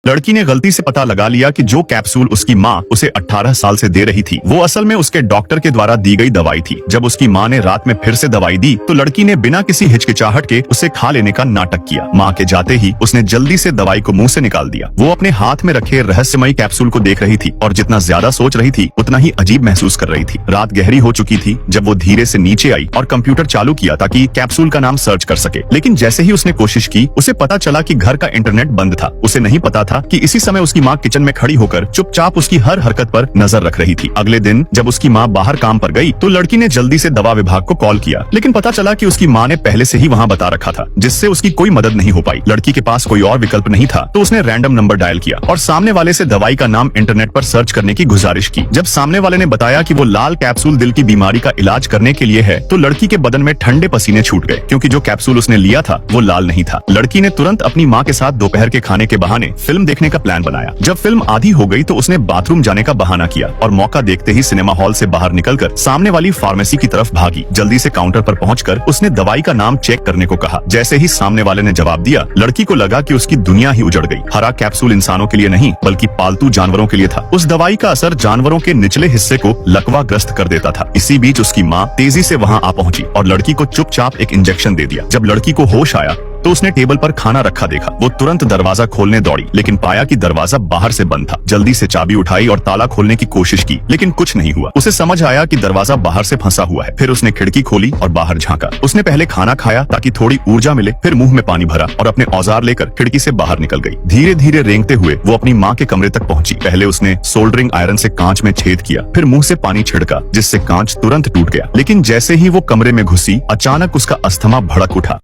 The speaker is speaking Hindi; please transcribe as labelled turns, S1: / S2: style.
S1: लड़की ने गलती से पता लगा लिया कि जो कैप्सूल उसकी माँ उसे 18 साल से दे रही थी वो असल में उसके डॉक्टर के द्वारा दी गई दवाई थी। जब उसकी माँ ने रात में फिर से दवाई दी तो लड़की ने बिना किसी हिचकिचाहट के उसे खा लेने का नाटक किया। माँ के जाते ही उसने जल्दी से दवाई को मुंह से निकाल दिया। वो अपने हाथ में रखे रहस्यमयी कैप्सूल को देख रही थी और जितना ज्यादा सोच रही थी उतना ही अजीब महसूस कर रही थी। रात गहरी हो चुकी थी जब वो धीरे से नीचे आई और कंप्यूटर चालू किया ताकि कैप्सूल का नाम सर्च कर सके। लेकिन जैसे ही उसने कोशिश की उसे पता चला कि घर का इंटरनेट बंद था। उसे नहीं पता था कि इसी समय उसकी माँ किचन में खड़ी होकर चुपचाप उसकी हर हरकत पर नजर रख रही थी। अगले दिन जब उसकी माँ बाहर काम पर गई तो लड़की ने जल्दी से दवा विभाग को कॉल किया, लेकिन पता चला कि उसकी माँ ने पहले से ही वहाँ बता रखा था, जिससे उसकी कोई मदद नहीं हो पाई। लड़की के पास कोई और विकल्प नहीं था तो उसने रैंडम नंबर डायल किया और सामने वाले से दवाई का नाम इंटरनेट पर सर्च करने की गुजारिश की। जब सामने वाले ने बताया कि वो लाल कैप्सूल दिल की बीमारी का इलाज करने के लिए है तो लड़की के बदन में ठंडे पसीने छूट गए, क्योंकि जो कैप्सूल उसने लिया था वो लाल नहीं था। लड़की ने तुरंत अपनी माँ के साथ दोपहर के खाने के बहाने फिल्म देखने का प्लान बनाया। जब फिल्म आधी हो गई तो उसने बाथरूम जाने का बहाना किया और मौका देखते ही सिनेमा हॉल से बाहर निकलकर सामने वाली फार्मेसी की तरफ भागी। जल्दी से काउंटर पर पहुंचकर उसने दवाई का नाम चेक करने को कहा। जैसे ही सामने वाले ने जवाब दिया लड़की को लगा कि उसकी दुनिया ही उजड़ गई। हरा कैप्सूल इंसानों के लिए नहीं बल्कि पालतू जानवरों के लिए था। उस दवाई का असर जानवरों के निचले हिस्से को लकवाग्रस्त कर देता था। इसी बीच उसकी माँ तेजी से वहाँ आ पहुंची और लड़की को चुपचाप एक इंजेक्शन दे दिया। जब लड़की को होश आया तो उसने टेबल पर खाना रखा देखा। वो तुरंत दरवाजा खोलने दौड़ी, लेकिन पाया कि दरवाजा बाहर से बंद था। जल्दी से चाबी उठाई और ताला खोलने की कोशिश की, लेकिन कुछ नहीं हुआ। उसे समझ आया कि दरवाजा बाहर से फंसा हुआ है। फिर उसने खिड़की खोली और बाहर झांका। उसने पहले खाना खाया ताकि थोड़ी ऊर्जा मिले, फिर मुंह में पानी भरा और अपने औजार लेकर खिड़की से बाहर निकल गई। धीरे धीरे रेंगते हुए वो अपनी माँ के कमरे तक पहुंची। पहले उसने सोल्डरिंग आयरन से कांच में छेद किया, फिर मुंह से पानी छिड़का जिससे कांच तुरंत टूट गया। लेकिन जैसे ही वो कमरे में घुसी अचानक उसका अस्थमा भड़क उठा।